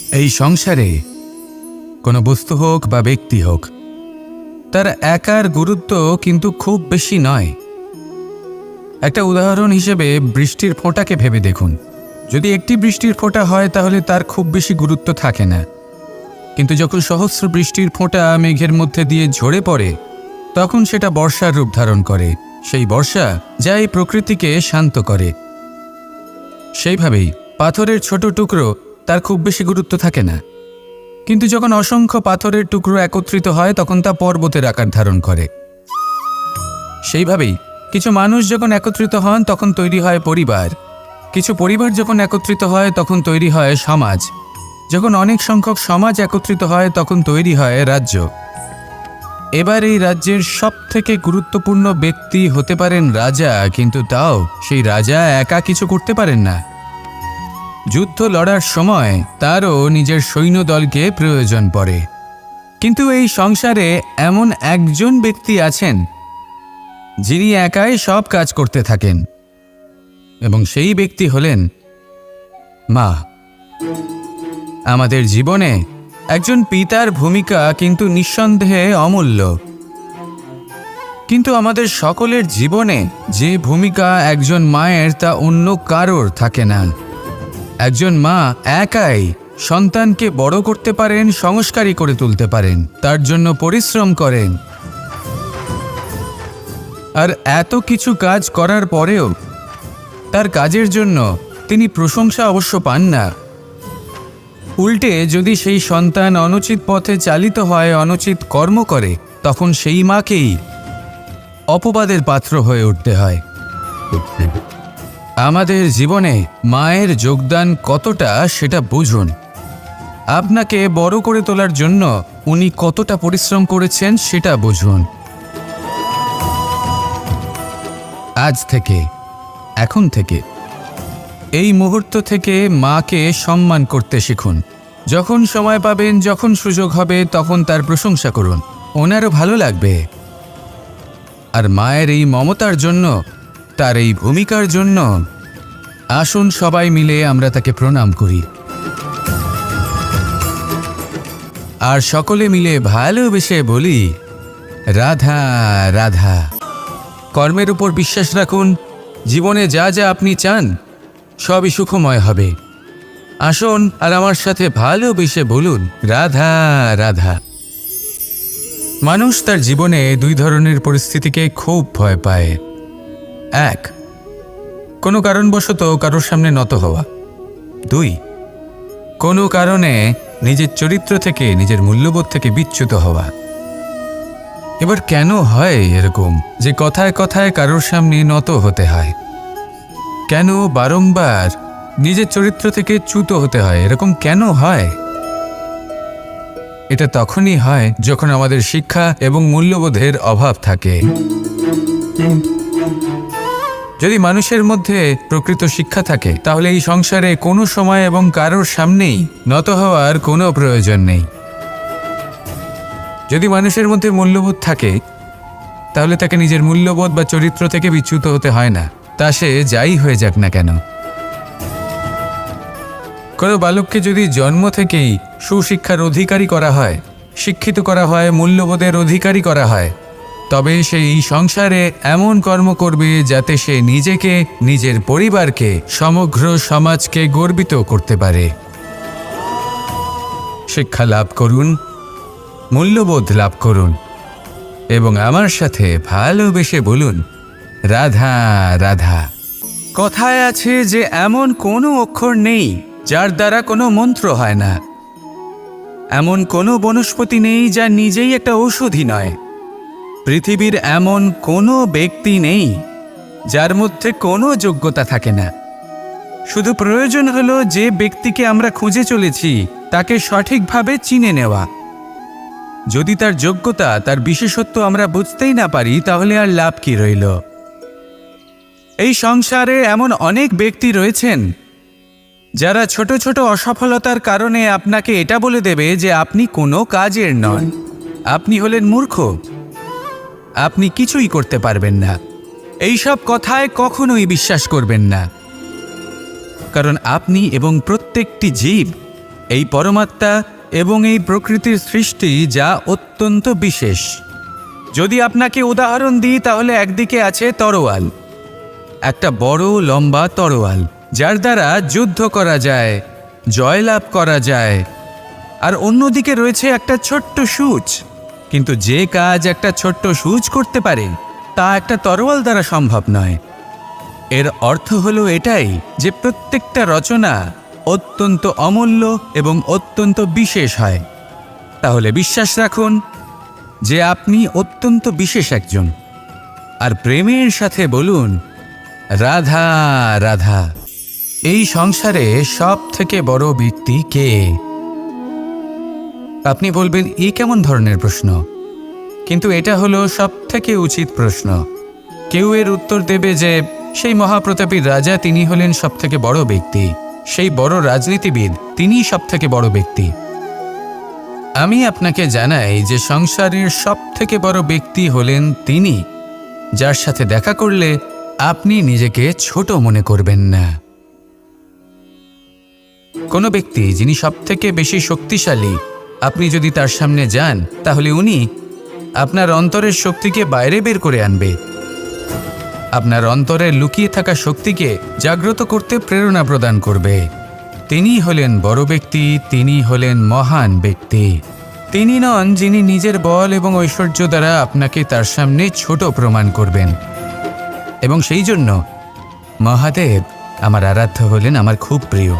এই সংসারে কোনো বস্তু হোক বা ব্যক্তি হোক, তার একার গুরুত্ব কিন্তু খুব বেশি নয়। একটা উদাহরণ হিসেবে বৃষ্টির ফোঁটাকে ভেবে দেখুন। যদি একটি বৃষ্টির ফোঁটা হয় তাহলে তার খুব বেশি গুরুত্ব থাকে না, কিন্তু যখন সহস্র বৃষ্টির ফোঁটা মেঘের মধ্যে দিয়ে ঝরে পড়ে তখন সেটা বর্ষার রূপ ধারণ করে। সেই বর্ষা যা এই প্রকৃতিকে শান্ত করে। সেইভাবেই পাথরের ছোট টুকরো, তার খুব বেশি গুরুত্ব থাকে না, কিন্তু যখন অসংখ্য পাথরের টুকরো একত্রিত হয় তখন তা পর্বতের আকার ধারণ করে। সেইভাবেই কিছু মানুষ যখন একত্রিত হন তখন তৈরি হয় পরিবার, কিছু পরিবার যখন একত্রিত হয় তখন তৈরি হয় সমাজ, যখন অনেক সংখ্যক সমাজ একত্রিত হয় তখন তৈরি হয় রাজ্য। এবার এই রাজ্যের সবথেকে গুরুত্বপূর্ণ ব্যক্তি হতে পারেন রাজা, কিন্তু তাও সেই রাজা একা কিছু করতে পারেন না। যুদ্ধ লড়ার সময় তারও নিজের সৈন্যদলকে প্রয়োজন পড়ে। কিন্তু এই সংসারে এমন একজন ব্যক্তি আছেন যিনি একাই সব কাজ করতে থাকেন, এবং সেই ব্যক্তি হলেন মা। আমাদের জীবনে একজন পিতার ভূমিকা কিন্তু নিঃসন্দেহে অমূল্য, কিন্তু আমাদের সকলের জীবনে যে ভূমিকা একজন মায়ের তা অন্য কারোর থাকে না। একজন মা একাই সন্তানকে বড় করতে পারেন, সংস্কারী করে তুলতে পারেন, তার জন্য পরিশ্রম করেন। আর এত কিছু কাজ করার পরেও তার কাজের জন্য তিনি প্রশংসা অবশ্য পান না। উল্টে যদি সেই সন্তান অনুচিত পথে চালিত হয়, অনুচিত কর্ম করে, তখন সেই মাকেই অপবাদের পাত্র হয়ে উঠতে হয়। আমাদের জীবনে মায়ের যোগদান কতটা সেটা বুঝুন। আপনাকে বড় করে তোলার জন্য উনি কতটা পরিশ্রম করেছেন সেটা বুঝুন। আজ থেকে, এখন থেকে, এই মুহূর্ত থেকে মাকে সম্মান করতে শিখুন। যখন সময় পাবেন, যখন সুযোগ হবে, তখন তার প্রশংসা করুন, ওনারও ভালো লাগবে। আর মায়ের এই মমতার জন্য, তার এই ভূমিকার জন্য আসুন সবাই মিলে আমরা তাকে প্রণাম করি, আর সকলে মিলে ভালোবেসে বলি রাধা রাধা। কর্মের উপর বিশ্বাস রাখুন, জীবনে যা যা আপনি চান সবই সুখময় হবে। আসুন আর আমার সাথে ভালোবেসে বলুন রাধা রাধা। মানুষ তার জীবনে দুই ধরনের পরিস্থিতিকে খুব ভয় পায়। এক, কোনো কারণবশত কারোর সামনে নত হওয়া। দুই, কোনো কারণে নিজের চরিত্র থেকে, নিজের মূল্যবোধ থেকে বিচ্যুত হওয়া। এবার কেন হয় এরকম যে কথায় কথায় কারোর সামনে নত হতে হয়? কেন বারংবার নিজের চরিত্র থেকে চ্যুত হতে হয়? এরকম কেন হয়? এটা তখনই হয় যখন আমাদের শিক্ষা এবং মূল্যবোধের অভাব থাকে। যদি মানুষের মধ্যে প্রকৃত শিক্ষা থাকে তাহলে এই সংসারে কোনো সময় এবং কারোর সামনেই নত হওয়ার কোনো প্রয়োজন নেই। যদি মানুষের মধ্যে মূল্যবোধ থাকে তাহলে তাকে নিজের মূল্যবোধ বা চরিত্র থেকে বিচ্যুত হতে হয় না, তা সে যাই হয়ে যাক না কেন। কোনো বালককে যদি জন্ম থেকেই সুশিক্ষার অধিকারী করা হয়, শিক্ষিত করা হয়, মূল্যবোধের অধিকারী করা হয়, তবে সেই সংসারে এমন কর্ম করবে যাতে সে নিজেকে, নিজের পরিবারকে, সমগ্র সমাজকে গর্বিত করতে পারে। শিক্ষা লাভ করুন, মূল্যবোধ লাভ করুন, এবং আমার সাথে ভালোবেসে বলুন রাধা রাধা। কথায় আছে যে এমন কোনো অক্ষর নেই যার দ্বারা কোনো মন্ত্র হয় না, এমন কোনো বনস্পতি নেই যা নিজেই একটা ঔষধি নয়, পৃথিবীর এমন কোনো ব্যক্তি নেই যার মধ্যে কোনো যোগ্যতা থাকে না। শুধু প্রয়োজন হলো যে ব্যক্তিকে আমরা খুঁজে চলেছি তাকে সঠিকভাবে চিনে নেওয়া। যদি তার যোগ্যতা, তার বিশেষত্ব আমরা বুঝতেই না পারি তাহলে আর লাভ কি রইল? এই সংসারে এমন অনেক ব্যক্তি রয়েছেন যারা ছোট ছোট অসফলতার কারণে আপনাকে এটা বলে দেবে যে আপনি কোনো কাজের নন, আপনি হলেন মূর্খ, আপনি কিছুই করতে পারবেন না। এইসব কথায় কখনোই বিশ্বাস করবেন না, কারণ আপনি এবং প্রত্যেকটি জীব এই পরমাত্মা এবং এই প্রকৃতির সৃষ্টি যা অত্যন্ত বিশেষ। যদি আপনাকে উদাহরণ দিই তাহলে একদিকে আছে তরোয়াল, একটা বড় লম্বা তরোয়াল যার দ্বারা যুদ্ধ করা যায়, জয়লাভ করা যায়। আর অন্যদিকে রয়েছে একটা ছোট্ট সূচ, কিন্তু যে কাজ একটা ছোট্ট সূচ করতে পারে তা একটা তরোয়াল দ্বারা সম্ভব নয়। এর অর্থ হলো এটাই যে প্রত্যেকটা রচনা অত্যন্ত অমূল্য এবং অত্যন্ত বিশেষ হয়। তাহলে বিশ্বাস রাখুন যে আপনি অত্যন্ত বিশেষ একজন, আর প্রেমের সাথে বলুন রাধা রাধা। এই সংসারে সব থেকে বড় ব্যক্তি কে? আপনি বলবেন এই কেমন ধরনের প্রশ্ন, কিন্তু এটা হলো সব থেকে উচিত প্রশ্ন। কেউ এর উত্তর দেবে যে সেই মহাপ্রতাপী রাজা, তিনি হলেন সব থেকে বড় ব্যক্তি, সেই বড় রাজনীতিবিদ, তিনিই সব থেকে বড় ব্যক্তি। আমি আপনাকে জানাই যে সংসারের সব থেকে বড় ব্যক্তি হলেন তিনি, যার সাথে দেখা করলে আপনি নিজেকে ছোট মনে করবেন না। কোনো ব্যক্তি যিনি সব থেকে বেশি শক্তিশালী, আপনি যদি তার সামনে যান তাহলে উনি আপনার অন্তরের শক্তিকে বাইরে বের করে আনবে, আপনার অন্তরে লুকিয়ে থাকা শক্তিকে জাগ্রত করতে প্রেরণা প্রদান করবে। তিনি হলেন বড় ব্যক্তি, তিনি হলেন মহান ব্যক্তি। তিনি নন যিনি নিজের বল এবং ঐশ্বর্য দ্বারা আপনাকে তার সামনে ছোট প্রমাণ করবেন। এবং সেই জন্য মহাদেব আমার আরাধ্য হলেন আমার খুব প্রিয়।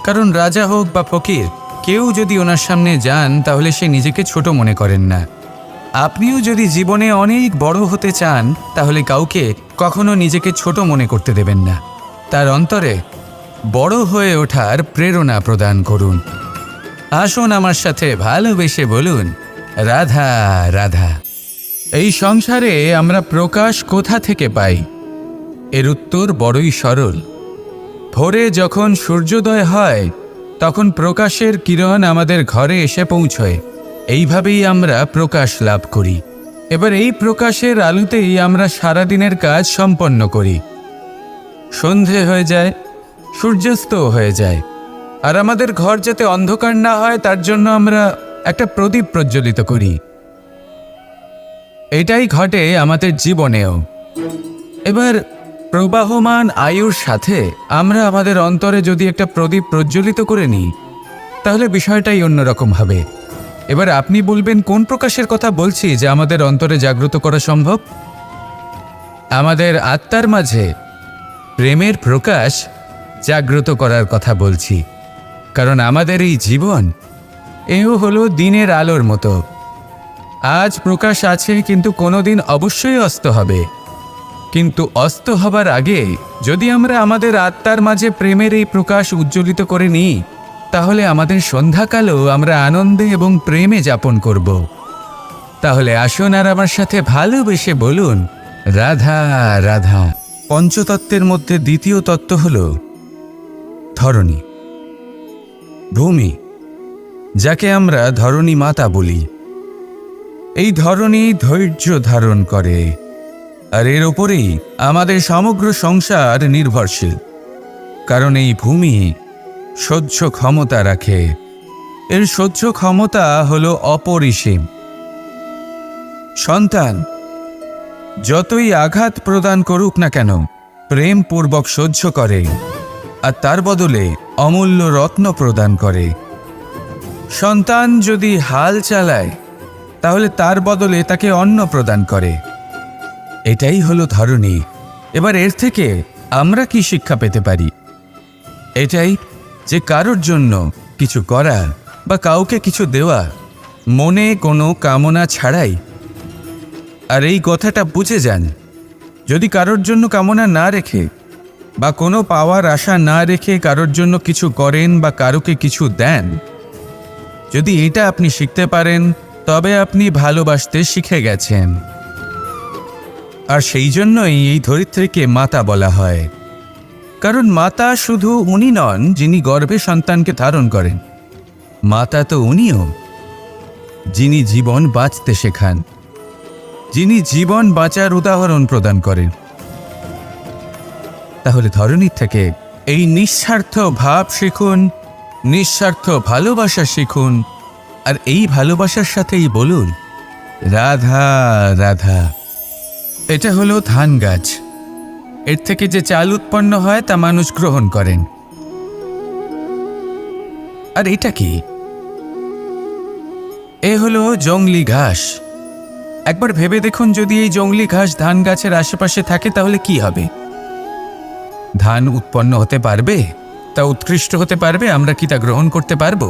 কারণ রাজা হোক বা ফকির, কেউ যদি ওনার সামনে যান তাহলে সে নিজেকে ছোট মনে করেন না। আপনিও যদি জীবনে অনেক বড় হতে চান তাহলে কাউকে কখনো নিজেকে ছোট মনে করতে দেবেন না। তার অন্তরে বড় হয়ে ওঠার প্রেরণা প্রদান করুন। আসুন আমার সাথে ভালোবেসে বলুন রাধা রাধা। এই সংসারে আমরা প্রকাশ কোথা থেকে পাই? এর উত্তর বড়ই সরল। ভোরে যখন সূর্যোদয় হয় তখন প্রকাশের কিরণ আমাদের ঘরে এসে পৌঁছয়। এইভাবেই আমরা প্রকাশ লাভ করি। এবার এই প্রকাশের আলোতেই আমরা সারাদিনের কাজ সম্পন্ন করি। সন্ধে হয়ে যায়, সূর্যাস্ত হয়ে যায়, আর আমাদের ঘর যাতে অন্ধকার না হয় তার জন্য আমরা একটা প্রদীপ প্রজ্বলিত করি। এটাই ঘটে আমাদের জীবনেও। এবার প্রবাহমান আয়ুর সাথে আমরা আমাদের অন্তরে যদি একটা প্রদীপ প্রজ্বলিত করে নিই তাহলে বিষয়টাই অন্যরকম হবে। এবার আপনি বলবেন কোন প্রকাশের কথা বলছি যা আমাদের অন্তরে জাগ্রত করা সম্ভব? আমাদের আত্মার মাঝে প্রেমের প্রকাশ জাগ্রত করার কথা বলছি। কারণ আমাদের এই জীবন এও হলো দিনের আলোর মতো। আজ প্রকাশ আছে, কিন্তু কোনোদিন অবশ্যই অস্ত হবে। কিন্তু অস্ত হবার আগে যদি আমরা আমাদের আত্মার মাঝে প্রেমের এই প্রকাশ উজ্জ্বলিত করে নিই তাহলে আমাদের সন্ধ্যাকালও আমরা আনন্দে এবং প্রেমে যাপন করব। তাহলে আসুন আর আমার সাথে ভালোবেসে বলুন রাধা রাধা। পঞ্চতত্ত্বের মধ্যে দ্বিতীয় তত্ত্ব হল ধরণী, ভূমি, যাকে আমরা ধরণী মাতা বলি। এই ধরণী ধৈর্য ধারণ করে, আর এর ওপরেই আমাদের সমগ্র সংসার নির্ভরশীল। কারণ এই ভূমি সহ্য ক্ষমতা রাখে। এর সহ্য ক্ষমতা হলো অপরিসীম। সন্তান যতই আঘাত প্রদান করুক না কেন প্রেমপূর্বক সহ্য করে, আর তার বদলে অমূল্য রত্ন প্রদান করে। সন্তান যদি হাল চালায় তাহলে তার বদলে তাকে অন্ন প্রদান করে। এটাই হলো ধরণী। এবার এর থেকে আমরা কি শিক্ষা পেতে পারি? এটাই যে কারোর জন্য কিছু করা বা কাউকে কিছু দেওয়া মনে কোনো কামনা ছাড়াই। আর এই কথাটা বুঝে যান, যদি কারোর জন্য কামনা না রেখে বা কোনো পাওয়ার আশা না রেখে কারোর জন্য কিছু করেন বা কারোকে কিছু দেন, যদি এটা আপনি শিখতে পারেন তবে আপনি ভালোবাসতে শিখে গেছেন। আর সেই জন্যই এই ধরিত্রীকে মাতা বলা হয়। কারণ মাতা শুধু উনি নন যিনি গর্ভে সন্তানকে ধারণ করেন, মাতা তো উনিও যিনি জীবন বাঁচতে শেখান, যিনি জীবন বাঁচার উদাহরণ প্রদান করেন। তাহলে ধরণীর থেকে এই নিঃস্বার্থ ভাব শিখুন নিঃস্বার্থ ভালোবাসা শিখুন, আর এই ভালোবাসার সাথেই বলুন রাধা রাধা। এটা হলো ধান গাছ। এর থেকে যে চাল উৎপন্ন হয় তা মানুষ গ্রহণ করেন। আর এটা কি? এ হলো জংলি ঘাস। একবার ভেবে দেখুন, যদি এই জংলি ঘাস ধান গাছের আশেপাশে থাকে তাহলে কি হবে? ধান উৎপন্ন হতে পারবে? তা উৎকৃষ্ট হতে পারবে? আমরা কি তা গ্রহণ করতে পারবো?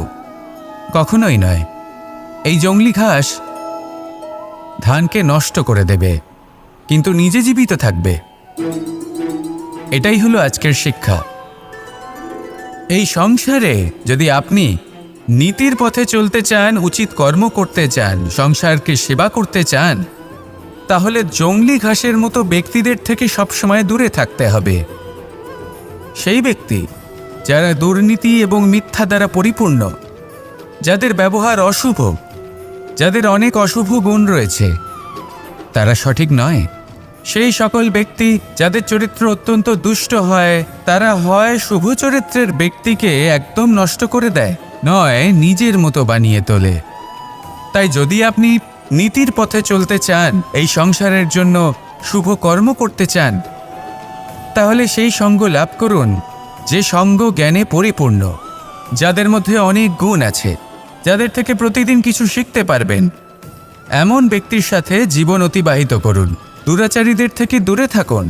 কখনোই নয়। এই জংলি ঘাস ধানকে নষ্ট করে দেবে, কিন্তু নিজে জীবিত থাকবে। এটাই হলো আজকের শিক্ষা। এই সংসারে যদি আপনি নীতির পথে চলতে চান, উচিত কর্ম করতে চান, সংসারকে সেবা করতে চান, তাহলে জংলি ঘাসের মতো ব্যক্তিদের থেকে সবসময় দূরে থাকতে হবে। সেই ব্যক্তি যারা দুর্নীতি এবং মিথ্যা দ্বারা পরিপূর্ণ, যাদের ব্যবহার অশুভ, যাদের অনেক অশুভ গুণ রয়েছে, তারা সঠিক নয়। সেই সকল ব্যক্তি যাদের চরিত্র অত্যন্ত দুষ্ট হয়, তারা হয় শুভ চরিত্রের ব্যক্তিকে একদম নষ্ট করে দেয়, নয় নিজের মতো বানিয়ে তোলে। তাই যদি আপনি নীতির পথে চলতে চান, এই সংসারের জন্য শুভ কর্ম করতে চান, তাহলে সেই সঙ্গ লাভ করুন যে সঙ্গ জ্ঞানে পরিপূর্ণ, যাদের মধ্যে অনেক গুণ আছে, যাদের থেকে প্রতিদিন কিছু শিখতে পারবেন। এমন ব্যক্তির সাথে জীবন অতিবাহিত করুন। দুরাচারীদের থেকে দূরে থাকুন।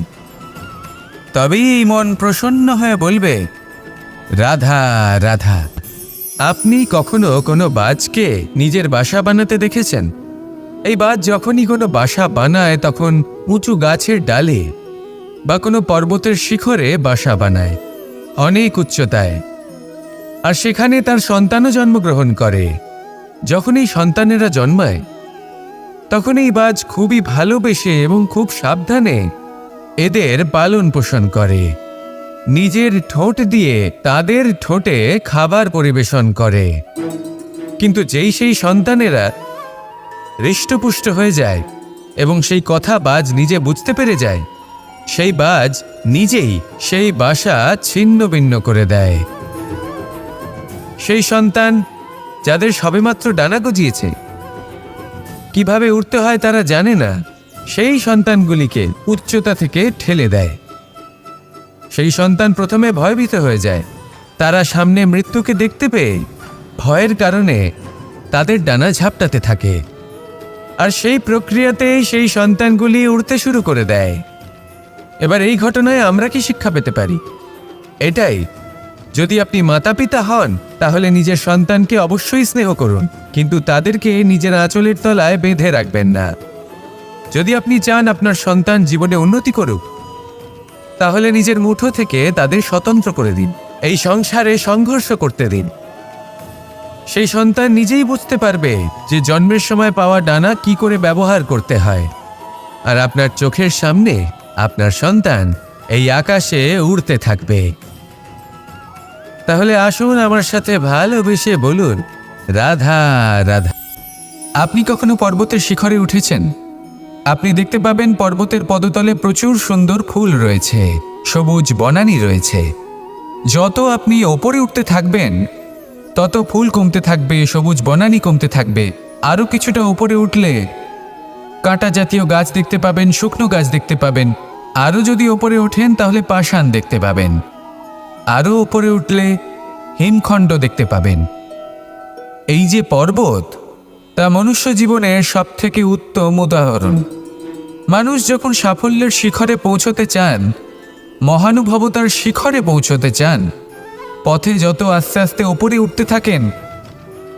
তবেই এই মন প্রসন্ন হয়ে বলবে রাধা রাধা। আপনি কখনো কোনো বাজকে নিজের বাসা বানাতে দেখেছেন? এই বাজ যখনই কোনো বাসা বানায় তখন উঁচু গাছের ডালে বা কোনো পর্বতের শিখরে বাসা বানায়, অনেক উচ্চতায়। আর সেখানে তার সন্তানও জন্মগ্রহণ করে। যখন এই সন্তানেরা জন্মায় তখন এই বাজ খুবই ভালোবেসে এবং খুব সাবধানে এদের পালন পোষণ করে। নিজের ঠোঁট দিয়ে তাদের ঠোঁটে খাবার পরিবেশন করে। কিন্তু যেই সেই সন্তানেরা হৃষ্টপুষ্ট হয়ে যায় এবং সেই কথা বাজ নিজে বুঝতে পেরে যায়, সেই বাজ নিজেই সেই বাসা ছিন্ন ভিন্ন করে দেয়। সেই সন্তান যাদের সবেমাত্র ডানা গজিয়েছে, কিভাবে উঠতে হয় তারা জানে না, সেই সন্তানগুলিকে উচ্চতা থেকে ঠেলে দেয়। সেই সন্তান প্রথমে ভয়ভীত হয়ে যায়। তারা সামনে মৃত্যুকে দেখতে পেয়ে ভয়ের কারণে তাদের ডানা ঝাপটাতে থাকে, আর সেই প্রক্রিয়াতে সেই সন্তানগুলি উড়তে শুরু করে দেয়। এবার এই ঘটনায় আমরা কি শিক্ষা পেতে পারি? এটাই, যদি আপনি মাতা পিতা হন তাহলে নিজের সন্তানকে অবশ্যই স্নেহ করুন, কিন্তু তাদেরকে নিজের আঁচলের তলায় বেঁধে রাখবেন না। যদি আপনি চান আপনার সন্তান জীবনে উন্নতি করুক, তাহলে নিজের মুঠো থেকে তাদের স্বতন্ত্র করে দিন। এই সংসারে সংঘর্ষ করতে দিন। সেই সন্তান নিজেই বুঝতে পারবে যে জন্মের সময় পাওয়া ডানা কি করে ব্যবহার করতে হয়। আর আপনার চোখের সামনে আপনার সন্তান এই আকাশে উড়তে থাকবে। তাহলে আসুন আমার সাথে ভালোবেসে বলুন রাধা রাধা। আপনি কখনো পর্বতের শিখরে উঠেছেন? আপনি দেখতে পাবেন পর্বতের পদতলে প্রচুর সুন্দর ফুল রয়েছে, সবুজ বনানী রয়েছে। যত আপনি ওপরে উঠতে থাকবেন তত ফুল কমতে থাকবে, সবুজ বনানী কমতে থাকবে। আরও কিছুটা উপরে উঠলে কাঁটা জাতীয় গাছ দেখতে পাবেন, শুকনো গাছ দেখতে পাবেন। আরও যদি ওপরে ওঠেন তাহলে পাষাণ দেখতে পাবেন। আরও উপরে উঠলে হিমখণ্ড দেখতে পাবেন। এই যে পর্বত, তা মনুষ্য জীবনের সবথেকে উত্তম উদাহরণ। মানুষ যখন সাফল্যের শিখরে পৌঁছতে চান, মহানুভবতার শিখরে পৌঁছতে চান, পথে যত আস্তে আস্তে উপরে উঠতে থাকেন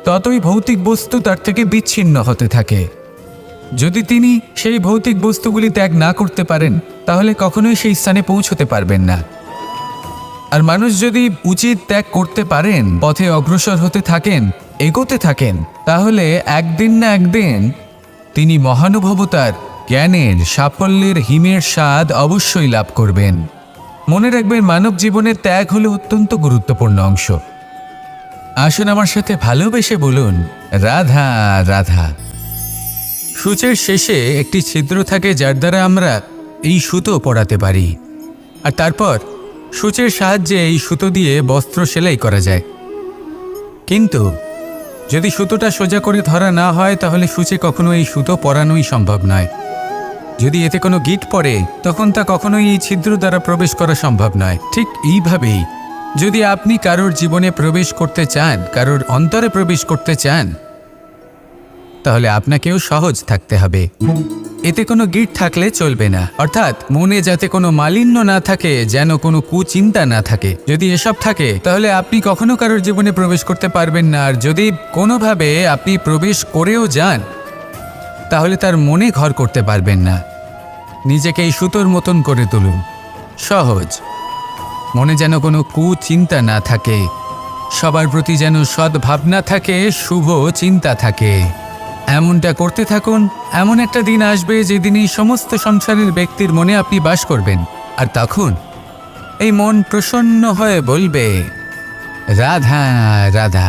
ততই ভৌতিক বস্তু তার থেকে বিচ্ছিন্ন হতে থাকে। যদি তিনি সেই ভৌতিক বস্তুগুলি ত্যাগ না করতে পারেন তাহলে কখনোই সেই স্থানে পৌঁছতে পারবেন না। আর মানুষ যদি উচিত ত্যাগ করতে পারেন, পথে অগ্রসর হতে থাকেন, এগোতে থাকেন, তাহলে একদিন না একদিন তিনি মহানুভবতার, জ্ঞানের, সাফল্যের হিমের স্বাদ অবশ্যই লাভ করবেন। মনে রাখবেন, মানব জীবনের ত্যাগ হলো অত্যন্ত গুরুত্বপূর্ণ অংশ। আসুন আমার সাথে ভালোবেসে বলুন রাধা রাধা। সূচের শেষে একটি ছিদ্র থাকে যার দ্বারা আমরা এই সুতো পরাতে পারি, আর তারপর সূচের সাহায্যে এই সুতো দিয়ে বস্ত্র সেলাই করা যায়। কিন্তু যদি সুতোটা সোজা করে ধরা না হয় তাহলে সূচে কখনো এই সুতো পরানোই সম্ভব নয়। যদি এতে কোনো গিঁট পড়ে তখন তা কখনোই এই ছিদ্র দ্বারা প্রবেশ করা সম্ভব নয়। ঠিক এইভাবেই যদি আপনি কারোর জীবনে প্রবেশ করতে চান, কারোর অন্তরে প্রবেশ করতে চান, তাহলে আপনাকেও সহজ থাকতে হবে। এতে কোনো গিঁট থাকলে চলবে না, অর্থাৎ মনে যাতে কোনো মালিন্য না থাকে, যেন কোনো কুচিন্তা না থাকে। যদি এসব থাকে তাহলে আপনি কখনো কারোর জীবনে প্রবেশ করতে পারবেন না। আর যদি কোনোভাবে আপনি প্রবেশ করেও যান তাহলে তার মনে ঘর করতে পারবেন না। নিজেকে এই সুতোর মতন করে তুলুন, সহজ। মনে যেন কোনো কুচিন্তা না থাকে, সবার প্রতি যেন সদ্ভাবনা থাকে, শুভ চিন্তা থাকে। এমনটা করতে থাকুন। এমন একটা দিন আসবে যেদিন এই সমস্ত সংসারের ব্যক্তির মনে আপনি বাস করবেন, আর তখন এই মন প্রসন্ন হয়ে বলবে, রাধা রাধা।